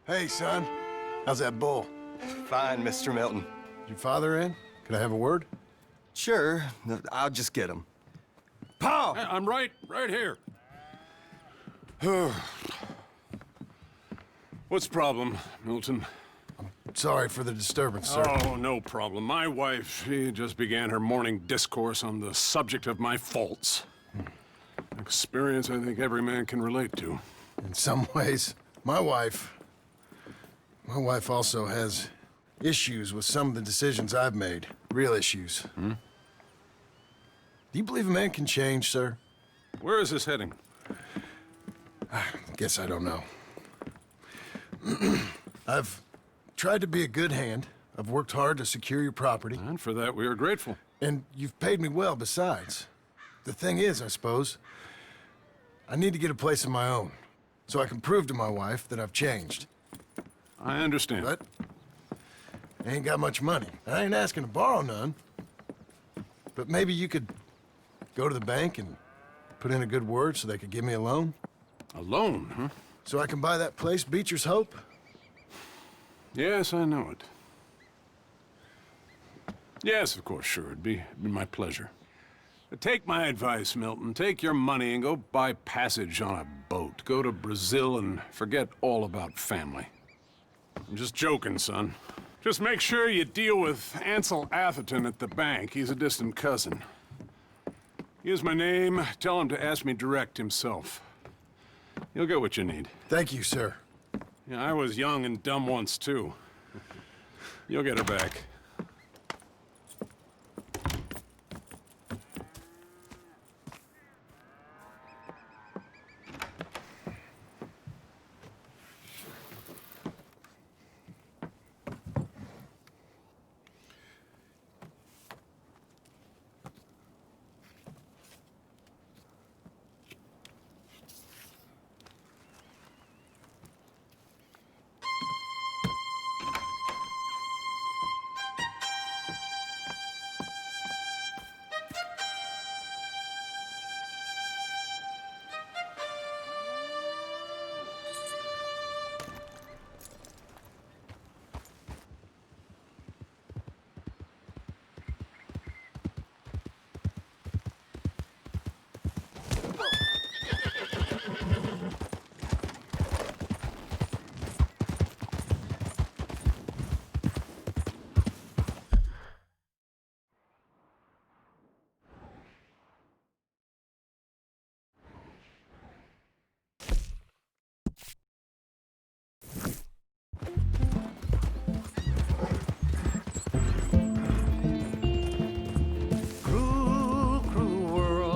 Hey, son. How's that bull? Fine, Mr. Milton. Your father in? Could I have a word? Sure, I'll just get him. Pa! Hey, I'm right here. What's the problem, Milton? Sorry for the disturbance, sir. Oh, no problem. My wife, she just began her morning discourse on the subject of my faults. Experience I think every man can relate to. In some ways, my wife also has issues with some of the decisions I've made. Real issues. Hmm? Do you believe a man can change, sir? Where is this heading? Guess I don't know. I've tried to be a good hand. I've worked hard to secure your property. And for that, we are grateful. And you've paid me well besides. The thing is, I suppose, I need to get a place of my own, so I can prove to my wife that I've changed. I understand. But I ain't got much money. I ain't asking to borrow none. But maybe you could go to the bank and put in a good word so they could give me a loan? A loan, huh? So I can buy that place, Beecher's Hope? Yes, I know it. Yes, of course, sure. It'd be my pleasure. But take my advice, Milton. Take your money and go buy passage on a boat. Go to Brazil and forget all about family. I'm just joking, son. Just make sure you deal with Ansel Atherton at the bank. He's a distant cousin. Use my name. Tell him to ask me direct himself. You'll get what you need. Thank you, sir. Yeah, I was young and dumb once, too. You'll get her back.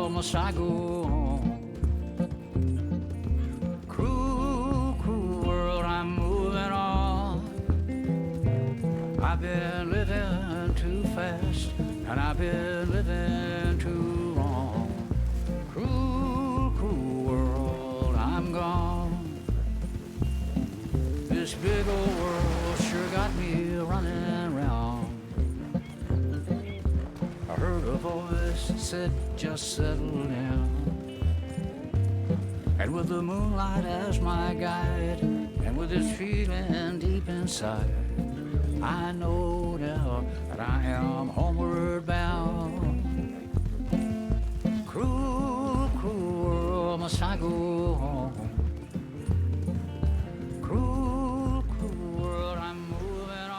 Must I go on? Cruel, cruel world, I'm moving on. I've been living too fast, and I've been living too long. Cruel, cruel world, I'm gone. This big old world sure got me running round. I heard a voice that said, just settle down. And with the moonlight as my guide, and with this feeling deep inside, I know now that I am homeward bound. Cruel, cruel world, must I go home? Cruel, cruel world, I'm moving on.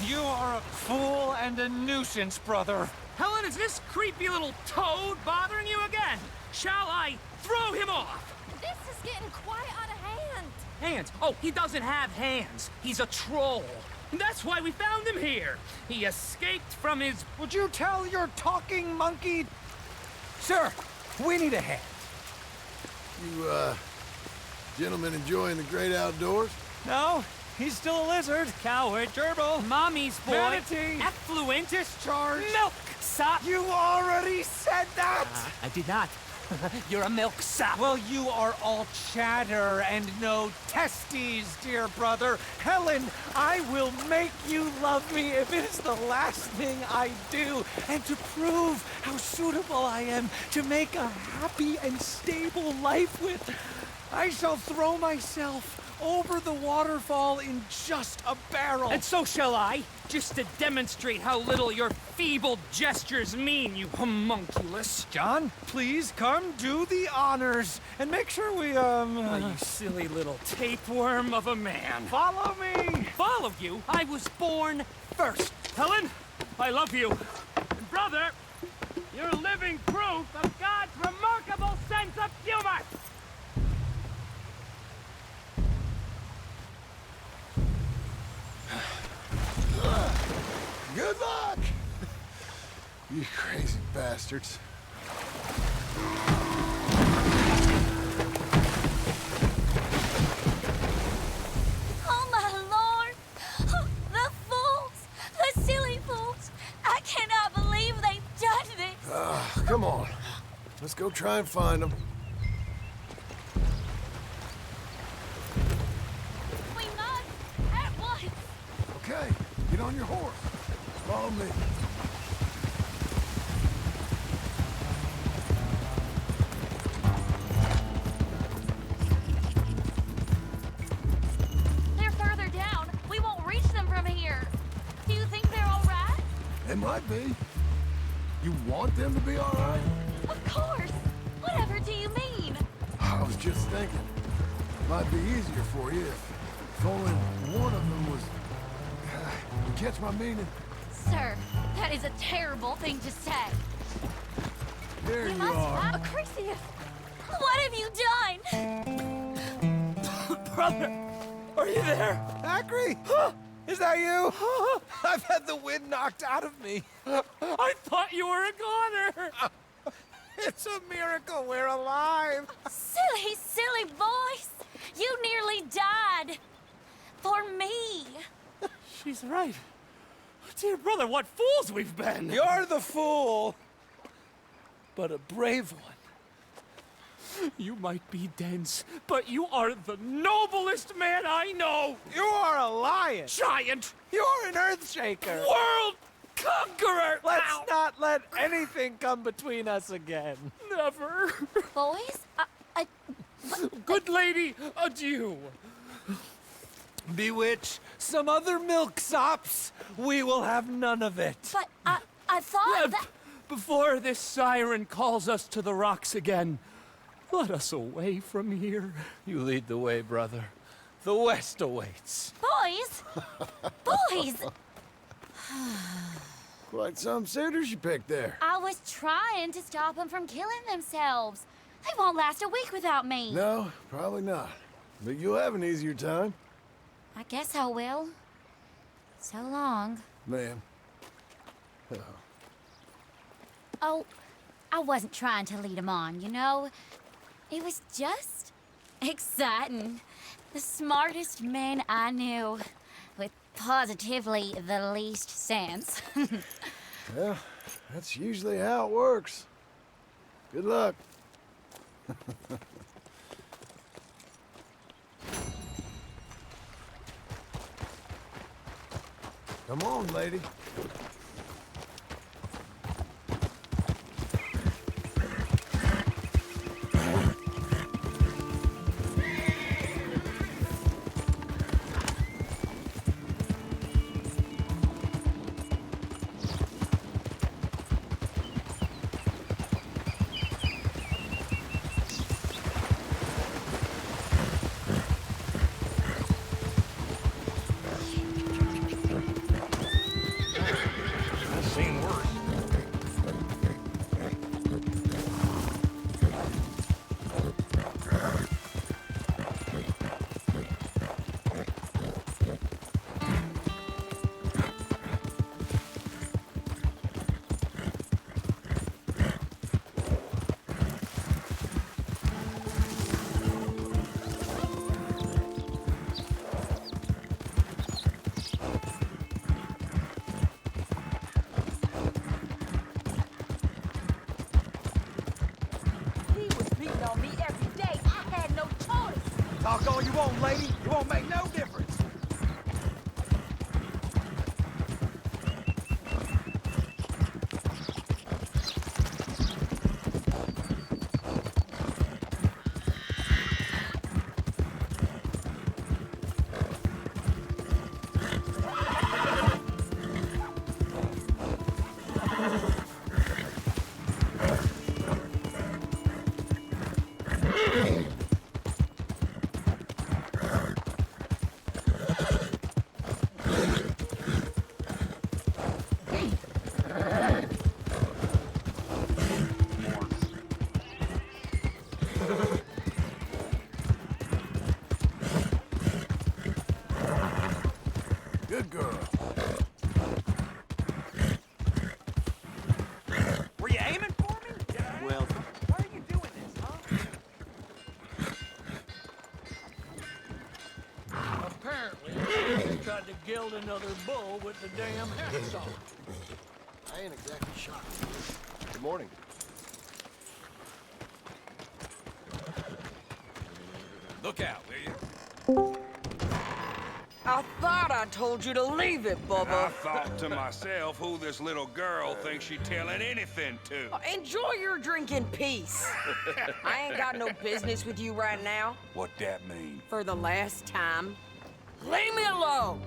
You are a fool and a nuisance, brother. Helen, is this creepy little toad bothering you again? Shall I throw him off? This is getting quite out of hand. Hands? Oh, he doesn't have hands. He's a troll. That's why we found him here. He escaped from his... Would you tell your talking monkey? Sir, we need a hand. You, gentlemen enjoying the great outdoors? No, he's still a lizard. Coward, gerbil. Mommy's boy. Manatee. Effluentus. Charge. Milk sop. You already said that! I did not. You're a milk sop. Well, you are all chatter and no testes, dear brother. Helen, I will make you love me if it is the last thing I do. And to prove how suitable I am to make a happy and stable life with, I shall throw myself over the waterfall in just a barrel. And so shall I, just to demonstrate how little your feeble gestures mean, you homunculus. John, please come do the honors and make sure we, Oh, you silly little tapeworm of a man. follow me. Follow you? I was born first. Helen, I love you. And brother, you're living proof of God's remarkable sense of humor. Good luck! You crazy bastards. Oh, my Lord! Oh, the fools! The silly fools! I cannot believe they've done this! Come on. Let's go try and find them. We must! At once! Okay, get on your horse. Follow me. They're further down. We won't reach them from here. Do you think they're all right? They might be. You want them to be all right? Of course! Whatever do you mean? I was just thinking. Might be easier for you if only one of them was... You catch my meaning? Sir, that is a terrible thing to say. There We you must are. find Acrisius! What have you done? Brother, are you there? Acri! Is that you? I've had the wind knocked out of me. I thought you were a goner. It's a miracle we're alive. Silly, silly boys! You nearly died! For me! She's right. Dear brother, what fools we've been. You're the fool, but a brave one. You might be dense, but you are the noblest man I know. You are a lion. Giant, You're an earth shaker. world conqueror. Let's Ow. not let anything come between us again. Never. Boys? Good lady, adieu. Bewitch some other milksops. We will have none of it. But I thought that... Before this siren calls us to the rocks again, let us away from here. You lead the way, brother. The West awaits. Boys! Boys! Quite some suitors you picked there. I was trying to stop them from killing themselves. They won't last a week without me. No, probably not. But you'll have an easier time, I guess I will. So long. ma'am. Oh, I wasn't trying to lead them on, you know? It was just exciting. The smartest men I knew, with positively the least sense. Well, that's usually how it works. Good luck. Come on, lady. old lady. It won't make no difference. Good girl. Were you aiming for me? Well, Why are you doing this, huh? Apparently, he tried to gild another bull with the damn hacksaw. I ain't exactly shocked. good morning. Look out, will you? I thought I told you to leave it, I Bubba. thought to myself who this little girl thinks she telling anything to. Enjoy your drink in peace. I ain't got no business with you right now. What that mean? For the last time, leave me alone.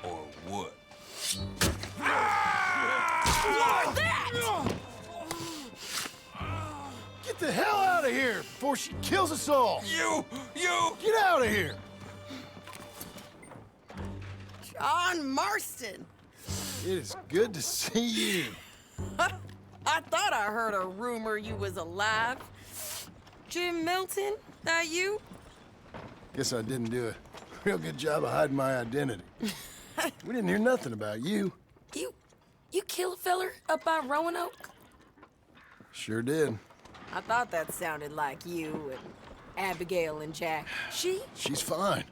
Or what? What's that? Get the hell out of here before she kills us all! You! Get out of here! John Marston. It is good to see you. I thought I heard a rumor you was alive. Jim Milton, that you? Guess I didn't do a real good job of hiding my identity. We didn't hear nothing about you. You kill a feller up by Roanoke? Sure did. I thought that sounded like you and Abigail and Jack. She's fine.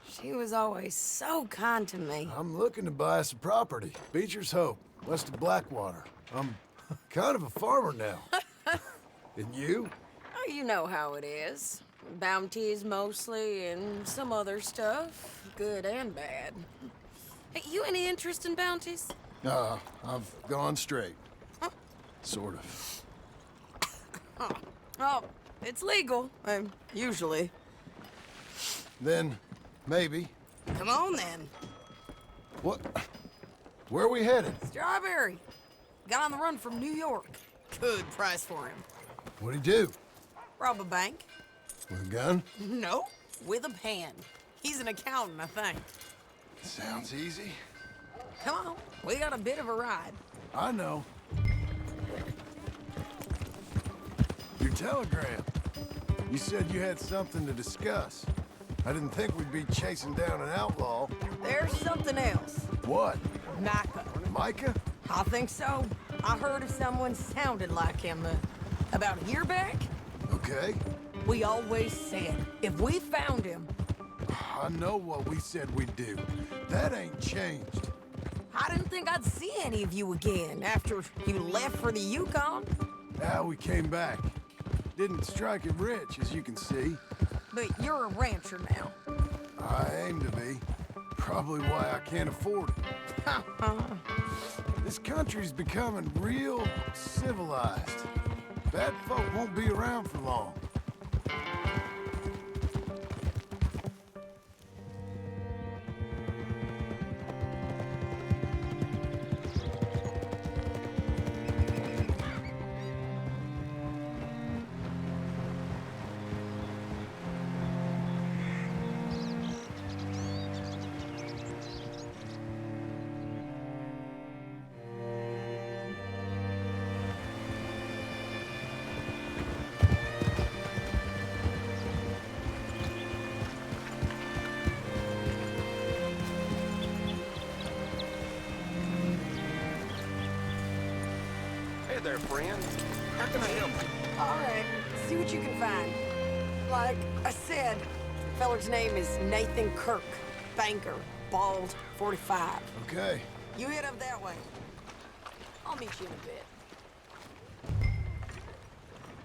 She was always so kind to me. I'm looking to buy us a property. Beecher's Hope, west of Blackwater. I'm kind of a farmer now. And you? Oh, you know how it is. Bounties mostly, and some other stuff, good and bad. Hey, you any interest in bounties? I've gone straight. Sort of. Oh, it's legal, usually. Then, maybe. Come on, then. What? Where are we headed? Strawberry. Got on the run from New York. Good price for him. What'd he do? Rob a bank? With a gun? No, with a pen. He's an accountant, I think. Sounds easy. Come on, we got a bit of a ride. I know. Your telegram. You said you had something to discuss. I didn't think we'd be chasing down an outlaw. There's something else. What? Micah. Micah? I think so. I heard of someone sounded like him about a year back. Okay. We always said, if we found him, I know what we said we'd do. That ain't changed. I didn't think I'd see any of you again after you left for the Yukon. Now we came back. Didn't strike it rich, as you can see. But you're a rancher now. I aim to be. Probably why I can't afford it. This country's becoming real civilized. Bad folk won't be around for long. Hey there, friend. How can I help you? All right, see what you can find. Like I said, the feller's name is Nathan Kirk. Banker, bald, 45. Okay. You head up that way. I'll meet you in a bit.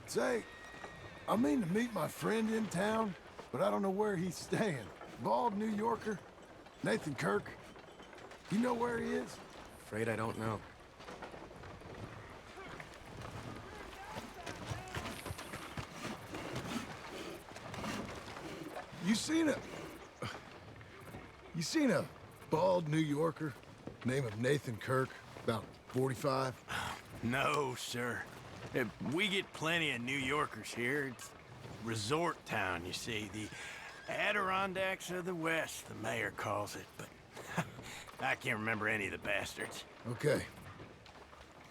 Say, I mean to meet my friend in town. but I don't know where he's staying. Bald New Yorker? Nathan Kirk? You know where he is? Afraid I don't know. You seen a bald New Yorker? Name of Nathan Kirk, about 45? No, sir. We get plenty of New Yorkers here. It's resort town, you see. The Adirondacks of the West, the mayor calls it, but I can't remember any of the bastards. Okay.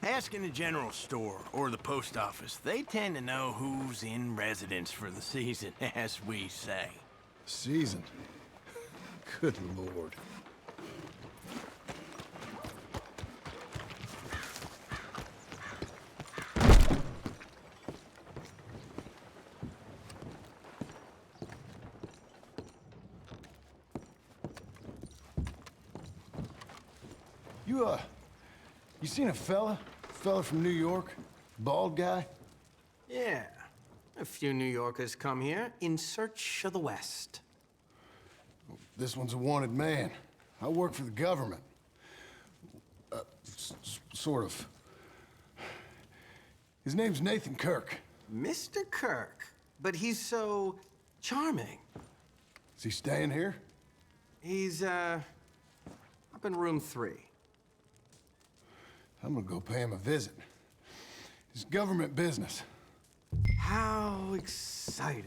Ask in the general store or the post office. They tend to know who's in residence for the season, as we say. Season. Good Lord. You seen a fella? Fella from New York? Bald guy? Yeah. A few New Yorkers come here in search of the West. This one's a wanted man. I work for the government. Sort of. His name's Nathan Kirk. Mr. Kirk? But he's so charming. Is he staying here? He's, up in room 3. I'm gonna go pay him a visit. It's government business. How exciting.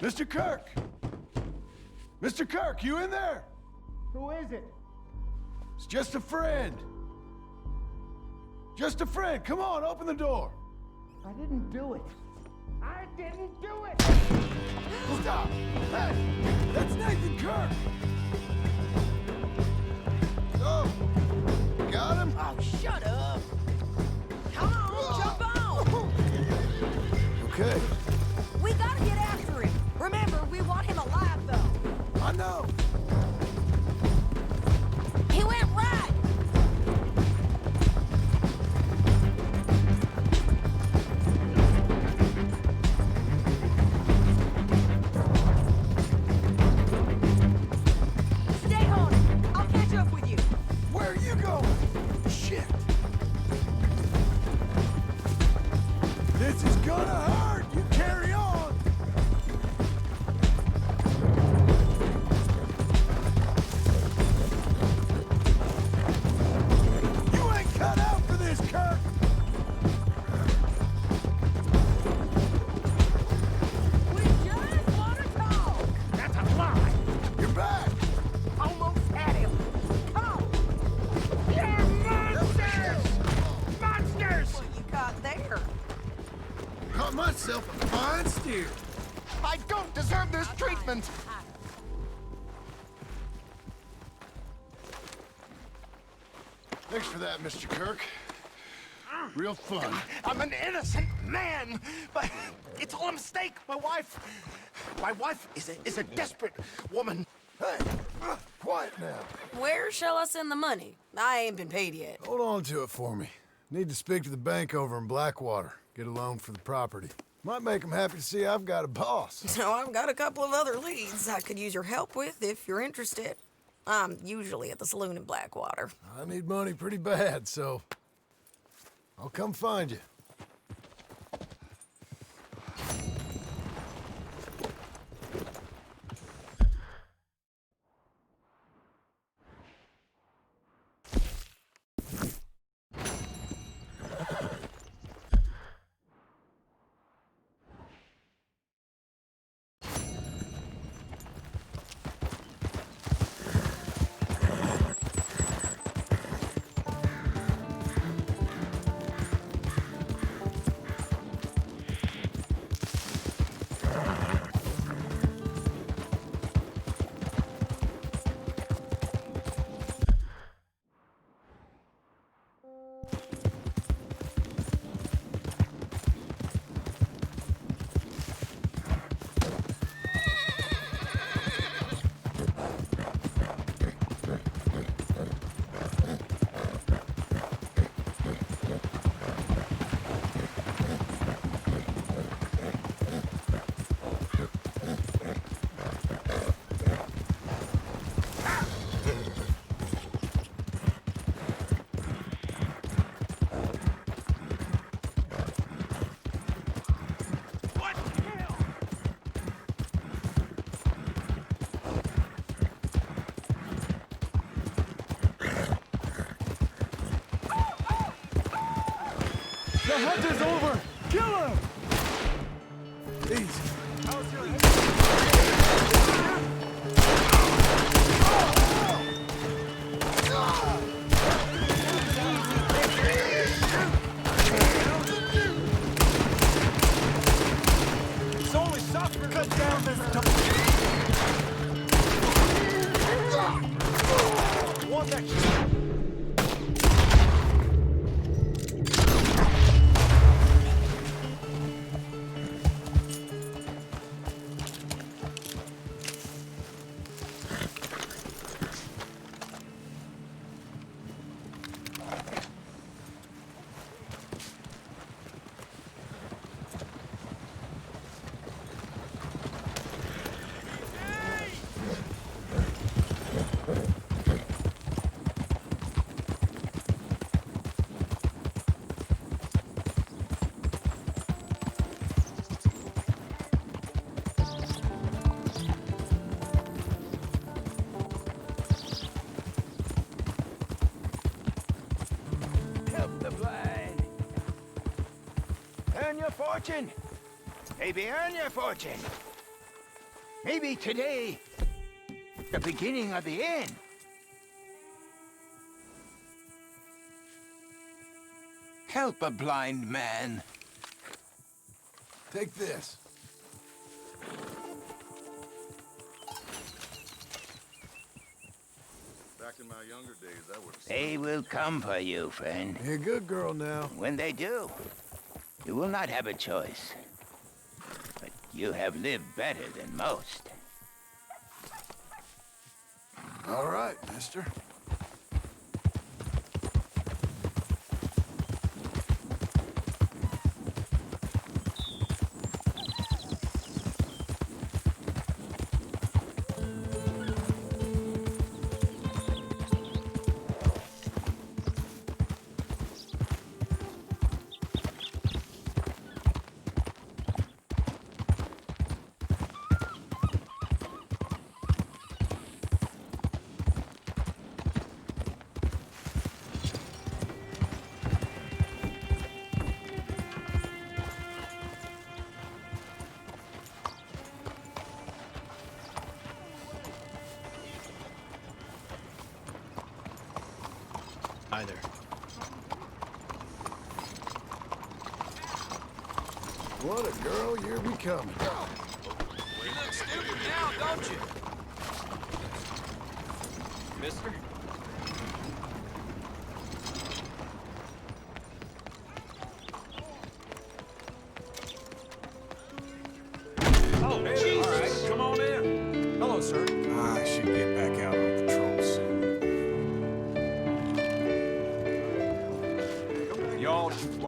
Mr. Kirk! Mr. Kirk, you in there? Who is it? It's just a friend. Just a friend. Come on, open the door. I didn't do it. I didn't do it! Stop! Hey! That's Nathan Kirk! Oh! Got him? Oh, shut up! Come on, jump on! Okay. We gotta get after him. Remember, we want him alive, though. I know. He went right! Stay on it. I'll catch up with you. Where are you going? Shit. This is gonna hurt. You carry on. You ain't cut out for this, Kirk. We just want to talk. That's a lie! You're back. Almost had him. Come on. You're monsters! Monsters! What you got there? Caught myself a fine steer. I don't deserve this treatment! Thanks for that, Mr. Kirk. Real fun. I'm an innocent man, but it's all a mistake. My wife is a desperate woman. Hey, quiet now. Where shall I send the money? I ain't been paid yet. Hold on to it for me. Need to speak to the bank over in Blackwater. Get a loan for the property. Might make them happy to see I've got a boss. So I've got a couple of other leads I could use your help with if you're interested. I'm usually at the saloon in Blackwater. I need money pretty bad, so I'll come find you. The hunt is over! Kill him! Easy. It's only suffering. Cut down this one extra. Earn your fortune. Maybe earn your fortune. Maybe today, the beginning of the end. Help a blind man. Take this. Back in my younger days, I would have... They will come for you, friend. You're a good girl now. When they do, you will not have a choice. But you have lived better than most. All right, mister. Either. What a girl you're becoming. You look stupid now, don't you? Mister? Oh, hey, all right, come on in. Hello, sir. I should get back out on patrol soon. Y'all should...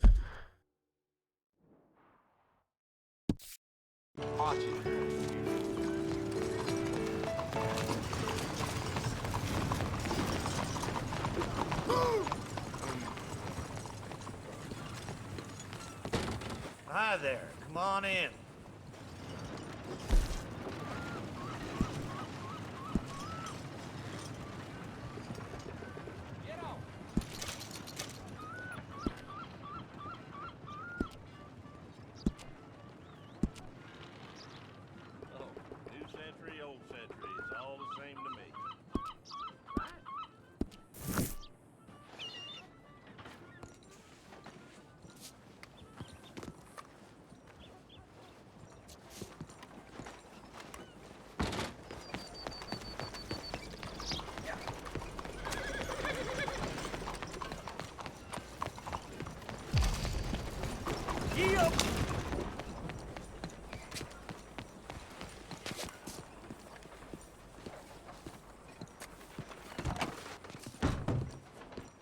Watch it. Hi there. Come on in. New century, old century, it's all the same to me.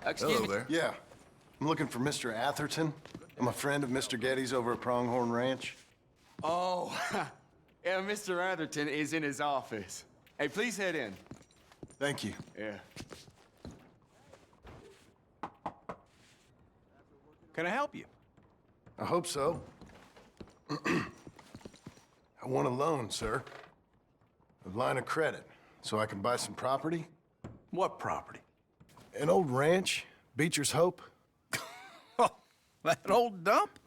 Excuse me. There. Yeah. I'm looking for Mr. Atherton. I'm a friend of Mr. Getty's over at Pronghorn Ranch. Oh, yeah, Mr. Atherton is in his office. Hey, please head in. Thank you. Yeah. Can I help you? I hope so. I want a loan, sir. A line of credit, so I can buy some property. What property? An old ranch, Beecher's Hope. That old dump?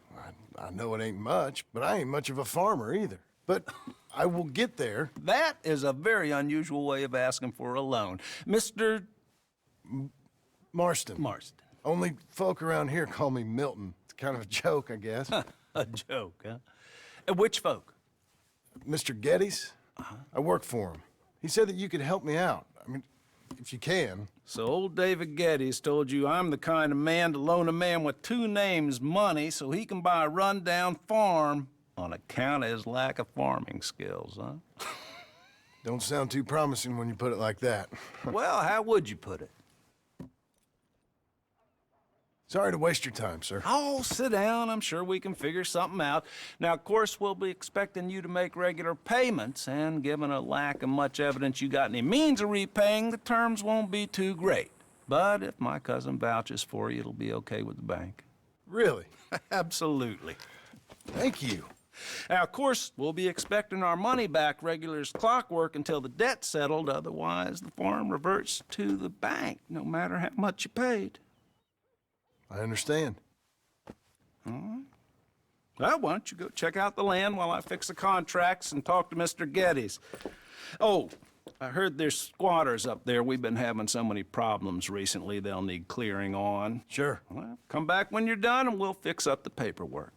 I know it ain't much, but I ain't much of a farmer either. But I will get there. That is a very unusual way of asking for a loan. Mr. Marston. Marston. Only folk around here call me Milton. It's kind of a joke, I guess. A joke, huh? Which folk? Mr. Geddes. I work for him. He said that you could help me out. I mean, if you can. So old David Geddes told you I'm the kind of man to loan a man with two names money so he can buy a rundown farm on account of his lack of farming skills, huh? Don't sound too promising when you put it like that. Well, how would you put it? Sorry to waste your time, sir. Oh, sit down. I'm sure we can figure something out. Now, of course, we'll be expecting you to make regular payments, and given a lack of much evidence you got any means of repaying, the terms won't be too great. But if my cousin vouches for you, it'll be okay with the bank. Really? Absolutely. Thank you. Now, of course, we'll be expecting our money back regular as clockwork until the debt's settled. Otherwise, the farm reverts to the bank, no matter how much you paid. I understand. All right. Well, why don't you go check out the land while I fix the contracts and talk to Mr. Geddes. Oh, I heard there's squatters up there. We've been having so many problems recently, they'll need clearing on. Sure. Well, come back when you're done and we'll fix up the paperwork.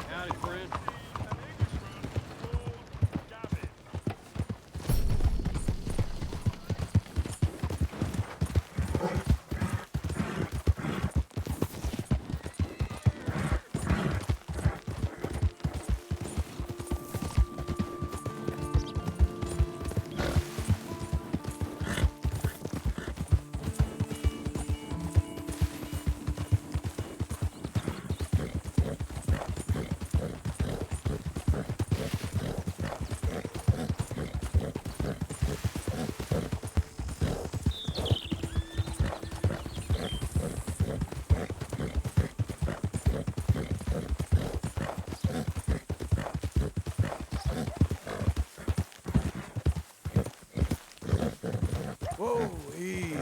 Howdy, friend. Whoa, easy.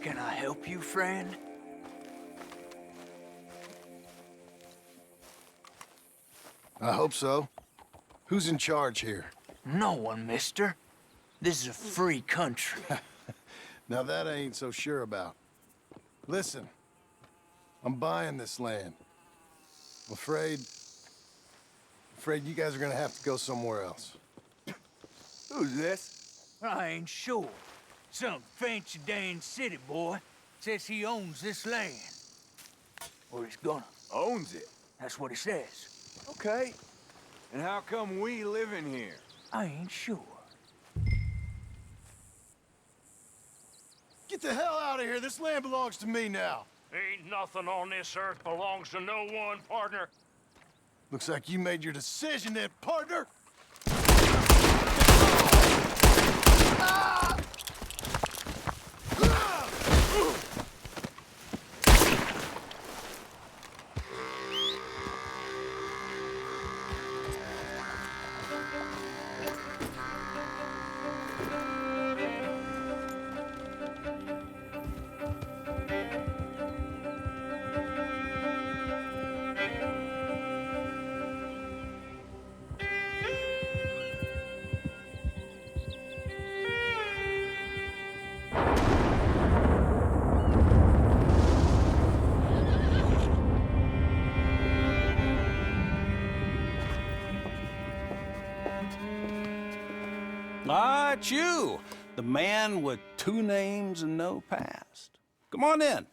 Can I help you, friend? I hope so. Who's in charge here? No one, mister. This is a free country. Now that I ain't so sure about. Listen, I'm buying this land. I'm afraid you guys are gonna have to go somewhere else. Who's this? I ain't sure. Some fancy Dan city boy says he owns this land. Or he's gonna. Owns it? That's what he says. Okay. And how come we live in here? I ain't sure. Get the hell out of here. This land belongs to me now. Ain't nothing on this earth belongs to no one, partner. Looks like you made your decision then, partner. Ah, it's you, the man with 2 names and no past. Come on in.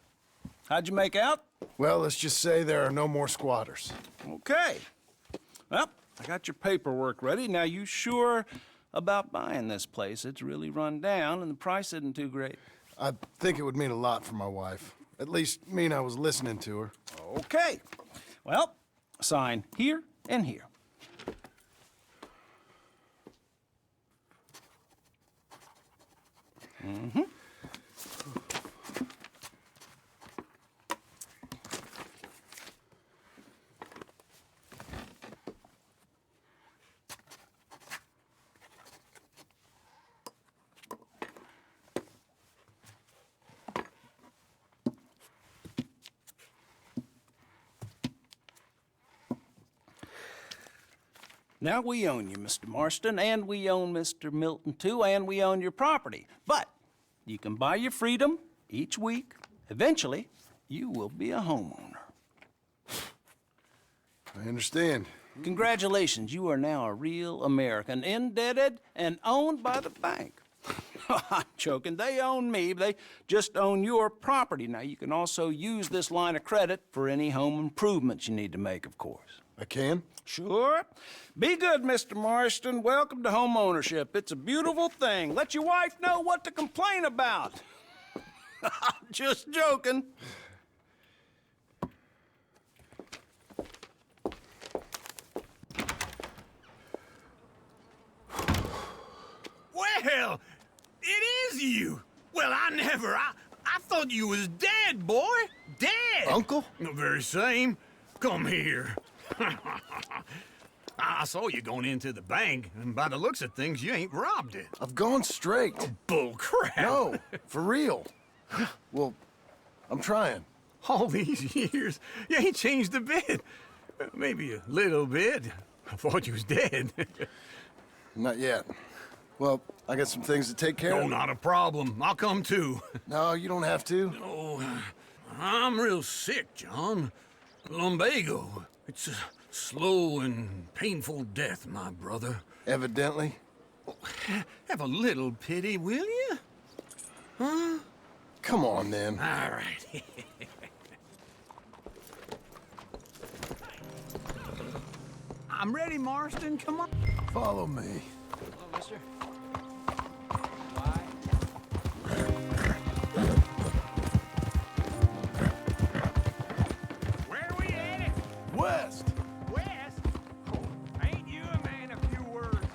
How'd you make out? Well, let's just say there are no more squatters. Okay. Well, I got your paperwork ready. Now, you sure about buying this place? It's really run down, and the price isn't too great. I think it would mean a lot for my wife. At least mean I was listening to her. Okay. Well, sign here and here. Mm-hmm. Now, we own you, Mr. Marston, and we own Mr. Milton, too, and we own your property. But you can buy your freedom each week. Eventually, you will be a homeowner. I understand. Congratulations, you are now a real American, indebted and owned by the bank. I'm joking. They own me. They just own your property. Now, you can also use this line of credit for any home improvements you need to make, of course. I can? Sure. Be good, Mr. Marston. Welcome to home ownership. It's a beautiful thing. Let your wife know what to complain about. I'm just joking. Well, it is you. Well, I thought you was dead, boy. Dead. Uncle? The very same. Come here. I saw you going into the bank, and by the looks of things, you ain't robbed it. I've gone straight. Oh, bull crap. No, for real. Well, I'm trying. All these years, you ain't changed a bit. Maybe a little bit. I thought you was dead. Not yet. Well, I got some things to take care of. Oh, not a problem. I'll come too. No, you don't have to. Oh, I'm real sick, John. Lumbago. It's a slow and painful death, my brother. Evidently. Have a little pity, will you? Huh? Come on, then. All right. I'm ready, Marston. Come on. Follow me. Hello, mister. Where are we headed? West. West? Oh, ain't you a man of few words?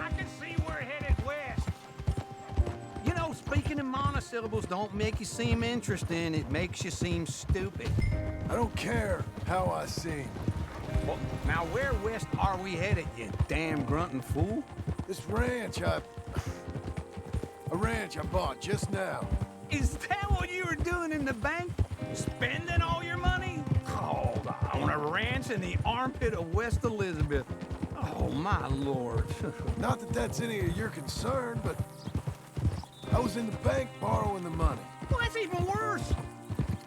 I can see we're headed west. You know, speaking in monosyllables don't make you seem interesting. It makes you seem stupid. I don't care how I seem. Well, now where west are we headed, you damn grunting fool? This ranch I bought just now. Is that what you were doing in the bank? Spending all your money? Oh, on a ranch in the armpit of West Elizabeth. Oh, my lord. Not that that's any of your concern, but I was in the bank borrowing the money. Well, that's even worse.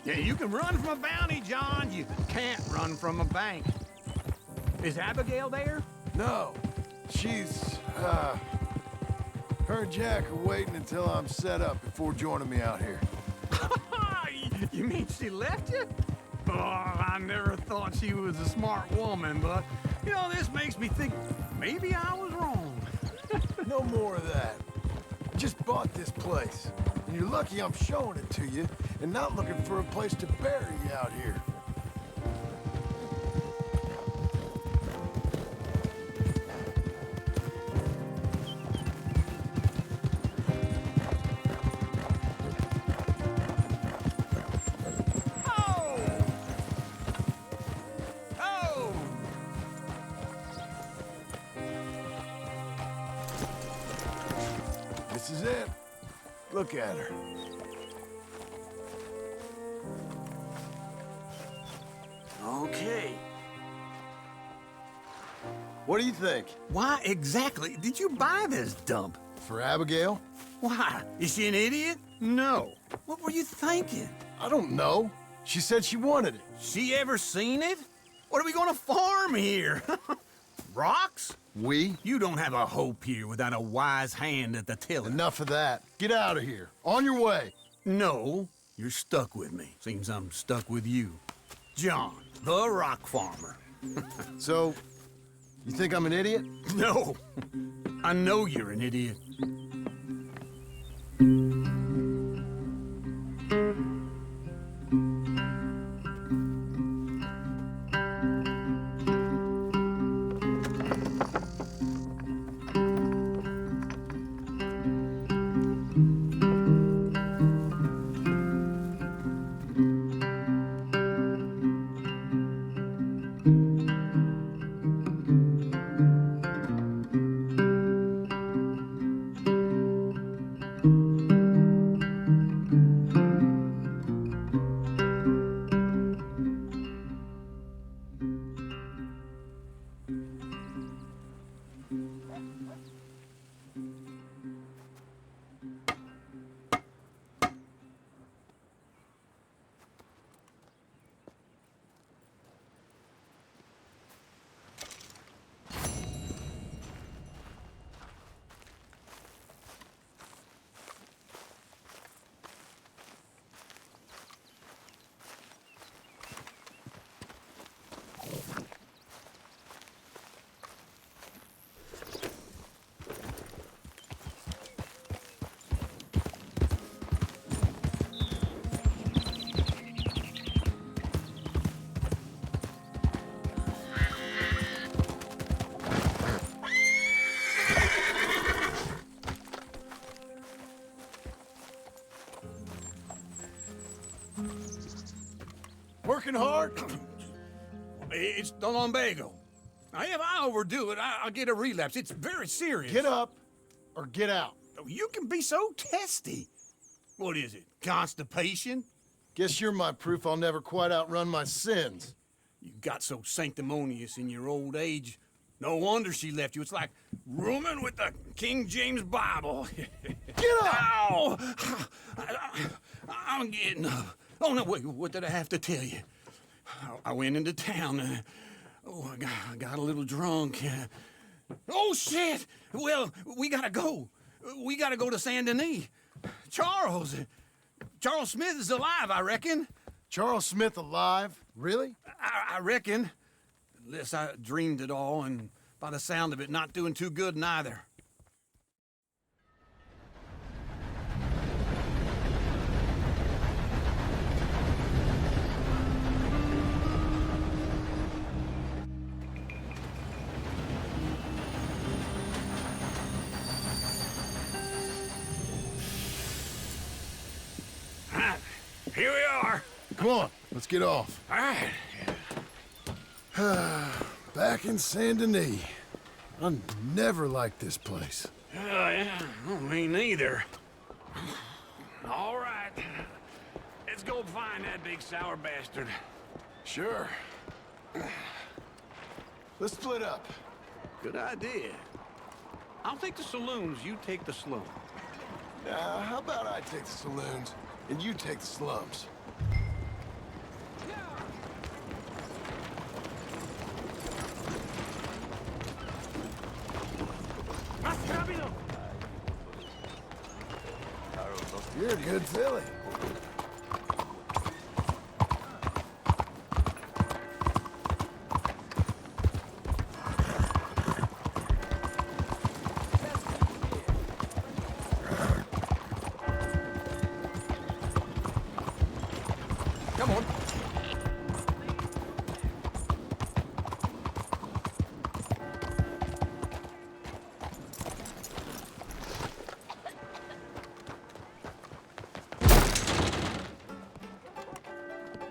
Yeah, you can run from a bounty, John. You can't run from a bank. Is Abigail there? No, she's, her and Jack are waiting until I'm set up before joining me out here. You mean she left you? Oh, I never thought she was a smart woman, but, you know, this makes me think maybe I was wrong. No more of that. I just bought this place, and you're lucky I'm showing it to you and not looking for a place to bury you out here. This is it. Look at her. Okay. What do you think? Why exactly did you buy this dump? For Abigail? Why? Is she an idiot? No. What were you thinking? I don't know. She said she wanted it. She ever seen it? What are we gonna farm here? Rocks? We? You don't have a hope here without a wise hand at the tiller. Enough of that. Get out of here. On your way. No, you're stuck with me. Seems I'm stuck with you. John, the rock farmer. So, you think I'm an idiot? No, I know you're an idiot. Working hard? It's the lumbago. Now, if I overdo it, I'll get a relapse. It's very serious. Get up or get out. You can be so testy. What is it, constipation? Guess you're my proof I'll never quite outrun my sins. You got so sanctimonious in your old age. No wonder she left you. It's like rooming with the King James Bible. Get up! Ow! I'm getting up. Oh, no, wait, what did I have to tell you? I went into town. I got a little drunk. Oh, shit! Well, we gotta go. We gotta go to Saint Denis. Charles Smith is alive, I reckon. Charles Smith alive? Really? I reckon. Unless I dreamed it all, and by the sound of it, not doing too good neither. Here we are. Come on, let's get off. All right. Back in Saint Denis. I never liked this place. Yeah, me neither. All right. Let's go find that big sour bastard. Sure. Let's split up. Good idea. I'll take the saloons, you take the slum. How about I take the saloons and you take the slums? You're a good filly. Come on.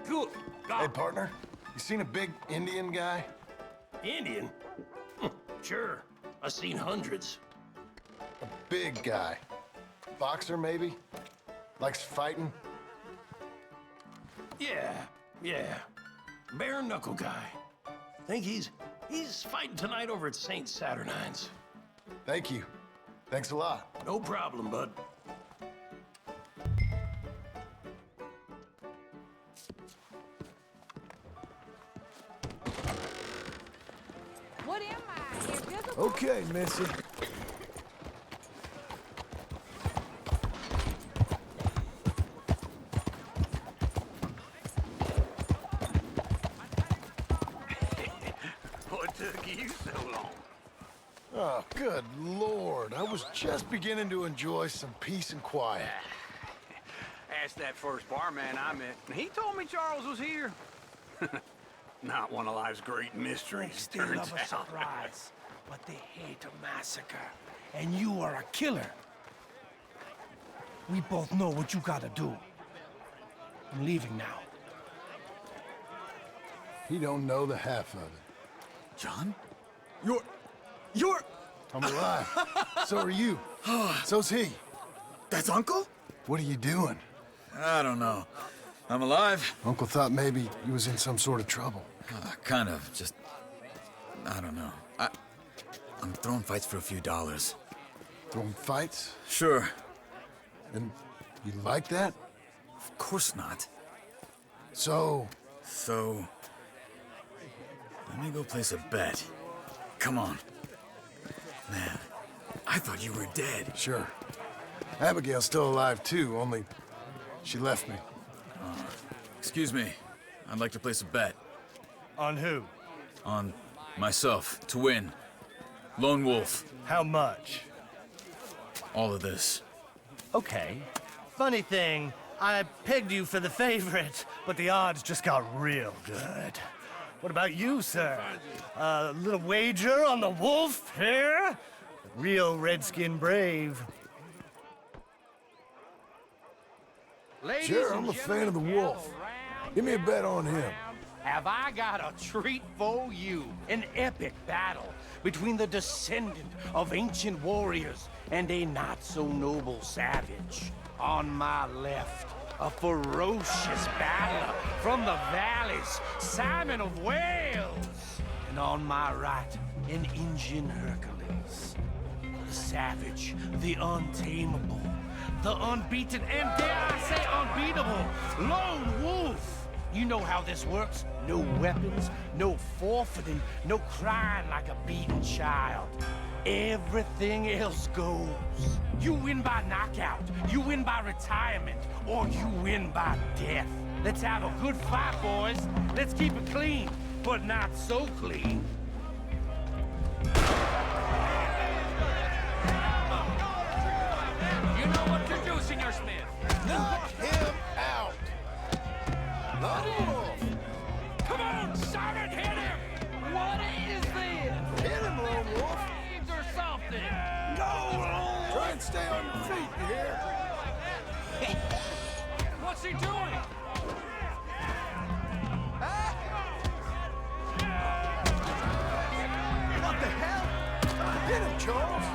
Good. Hey, partner. You seen a big Indian guy? Indian? Sure. I've seen hundreds. A big guy. Boxer, maybe? Likes fighting? Yeah. Bare knuckle guy. Think he's fighting tonight over at St. Saturnine's. Thank you. Thanks a lot. No problem, bud. What am I, invisible? Okay, Missy. What took you so long? Oh, good Lord. I was just beginning to enjoy some peace and quiet. Asked that first barman I met, and he told me Charles was here. Not one of life's great mysteries, Still love a surprise, but they hate a massacre. And you are a killer. We both know what you gotta do. I'm leaving now. He don't know the half of it. John? You're... I'm alive. So are you. So's he. That's Uncle? What are you doing? I don't know. I'm alive. Uncle thought maybe he was in some sort of trouble. Kind of. Just... I don't know. I'm throwing fights for a few dollars. Throwing fights? Sure. And you like that? Of course not. So... Let me go place a bet. Come on. Man, I thought you were dead. Sure. Abigail's still alive, too, only she left me. Excuse me. I'd like to place a bet. On who? On myself, to win. Lone Wolf. How much? All of this. Okay. Funny thing, I pegged you for the favorite, but the odds just got real good. What about you, sir? A little wager on the wolf here? Real redskin brave. Sure, I'm a fan of the wolf. Give me a bet on him. Have I got a treat for you? An epic battle between the descendant of ancient warriors and a not-so-noble savage. On my left, a ferocious battler from the valleys, Simon of Wales. And on my right, an Indian Hercules. The savage, the untamable, the unbeaten, and dare I say unbeatable, Lone Wolf. You know how this works. No weapons, no forfeiting, no crying like a beaten child. Everything else goes. You win by knockout, you win by retirement, or you win by death. Let's have a good fight, boys. Let's keep it clean, but not so clean. You know what to do, Senor Smith. Knock him out! No! Come on, Simon, hit him! What is this? Hit him, Lone Wolf! Waves or something? Try and stay on your feet, you hear? What's he doing? What the hell? Hit him, Charles!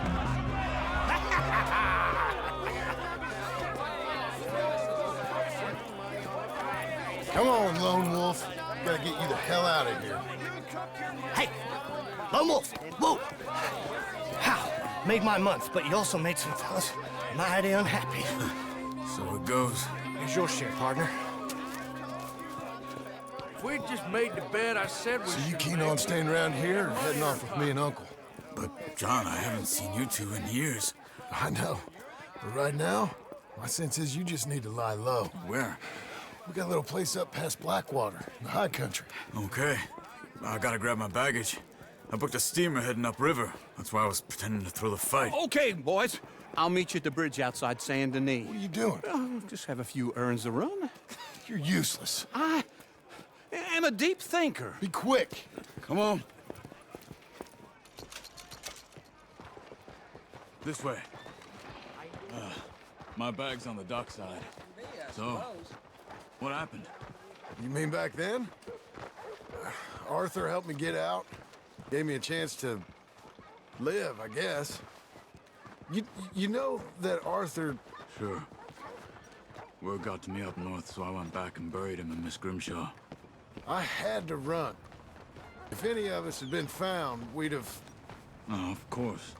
Come on, Lone Wolf. Gotta get you the hell out of here. Hey! Lone Wolf! Whoa! How? Made my month, but you also made some fellas mighty unhappy. So it goes. Here's your share, partner. If we'd just made the bet I said we So you should keen make, on staying around here or heading off with me and Uncle? But, John, I haven't seen you two in years. I know. But right now, my sense is you just need to lie low. Where? We got a little place up past Blackwater, in the high country. Okay. I gotta grab my baggage. I booked a steamer heading upriver. That's why I was pretending to throw the fight. Okay, boys. I'll meet you at the bridge outside Saint Denis. What are you doing? Just have a few errands to run. You're useless. I am a deep thinker. Be quick. Come on. This way. My bag's on the dockside. So, what happened? You mean back then? Arthur helped me get out. Gave me a chance to live, I guess. You know that Arthur... Sure. Word got to me up north, so I went back and buried him in Miss Grimshaw. I had to run. If any of us had been found, we'd have... Oh, of course.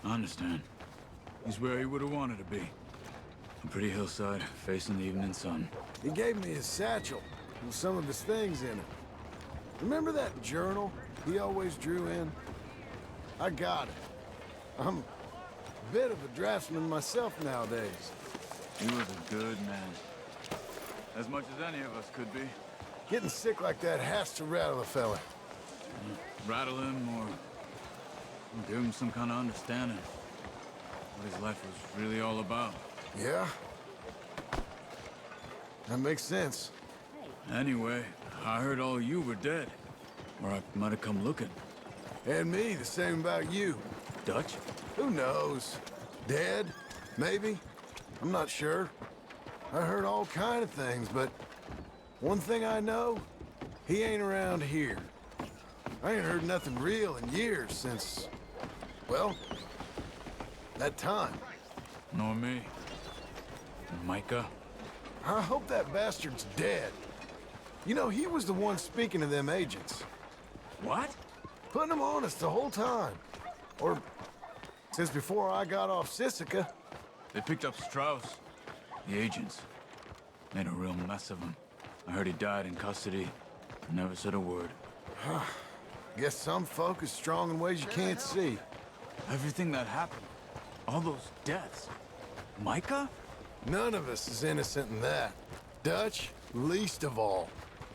I understand. He's where he would have wanted to be. A pretty hillside, facing the evening sun. He gave me his satchel with some of his things in it. Remember that journal he always drew in? I got it. I'm a bit of a draftsman myself nowadays. You was a good man. As much as any of us could be. Getting sick like that has to rattle a fella. Rattle him or give him some kind of understanding. What his life was really all about. Yeah? That makes sense. Anyway, I heard all you were dead. Or I might have come looking. And me, the same about you. Dutch? Who knows? Dead? Maybe? I'm not sure. I heard all kind of things, but one thing I know, he ain't around here. I ain't heard nothing real in years since, well, that time. Nor me. Micah? I hope that bastard's dead. You know, he was the one speaking to them agents. What? Putting them on us the whole time. Or since before I got off Sisika. They picked up Strauss. The agents. Made a real mess of him. I heard he died in custody. Never said a word. Guess some folk is strong in ways you can't see. Everything that happened. All those deaths. Micah? None of us is innocent in that. Dutch, least of all.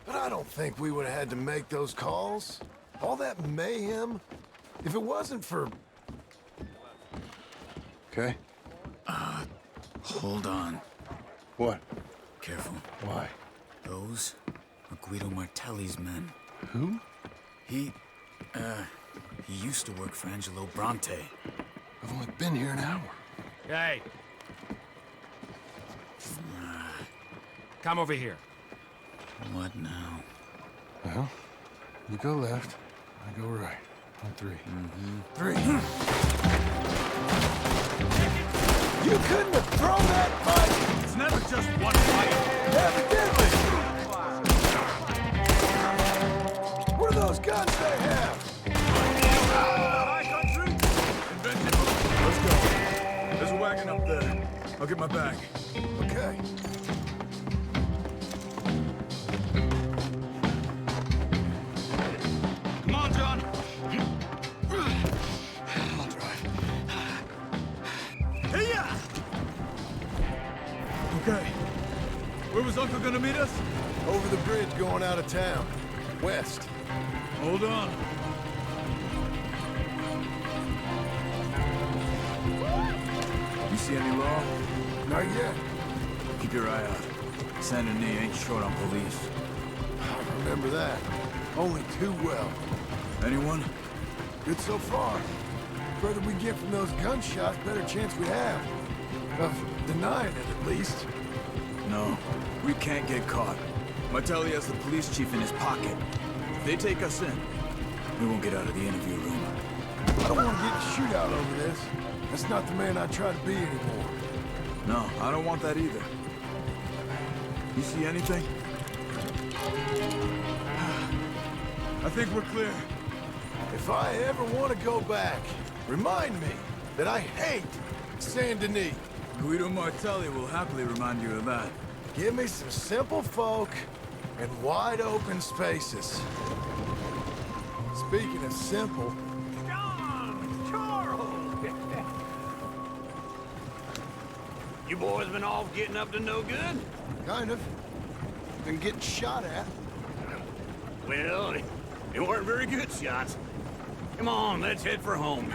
But I don't think we would have had to make those calls. All that mayhem. If it wasn't for... Okay. Hold on. What? Careful. Why? Those are Guido Martelli's men. Who? He used to work for Angelo Bronte. I've only been here an hour. Hey. Come over here. What now? Well, you go left, I go right. On three. Three. You couldn't have thrown that fight! It's never just one fight. Evidently! What are those guns they have? High country? Invincible. Let's go. There's a wagon up there. I'll get my bag. Okay. Come on, John. I'll drive. Hey-ya! Okay. Where was Uncle gonna meet us? Over the bridge going out of town. West. Hold on. You see any law? Not yet. Keep your eye out. Saint Denis ain't short on police. I remember that. Only too well. Anyone? Good so far. Further we get from those gunshots, better chance we have. Of denying it, at least. No, we can't get caught. Martelli has the police chief in his pocket. If they take us in, we won't get out of the interview room. I don't want to get in a shootout over this. That's not the man I try to be anymore. No, I don't want that either. You see anything? I think we're clear. If I ever want to go back, remind me that I hate Saint Denis. Guido Martelli will happily remind you of that. Give me some simple folk and wide open spaces. Speaking of simple... John! Charles! You boys been off getting up to no good? Kind of. Been getting shot at. Well, they weren't very good shots. Come on, let's head for home.